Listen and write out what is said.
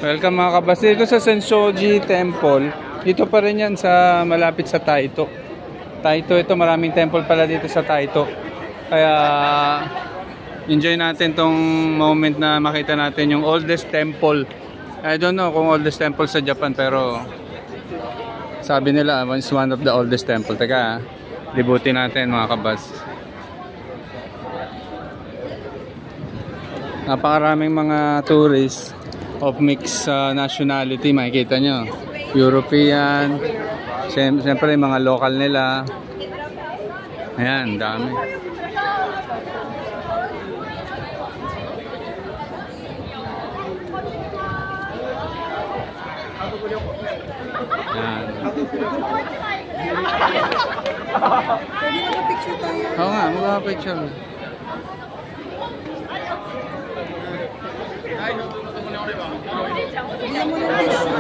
Welcome mga kabas. Dito sa Sensoji Temple. Dito pa rin yan sa malapit sa Taito. Taito ito, maraming temple pala dito sa Taito. Kaya enjoy natin tong moment na makita natin yung oldest temple. I don't know kung oldest temple sa Japan, pero sabi nila it's one of the oldest temple. Teka, libutin natin mga kabas. Napakaraming mga tourists of mixed nationality, makikita nyo. European, siyempre mga local nila. Ayan, dami. Ayan. Pwede mag-picture tayo. Oo nga, mag-picture. Bigyan mo ng tissue.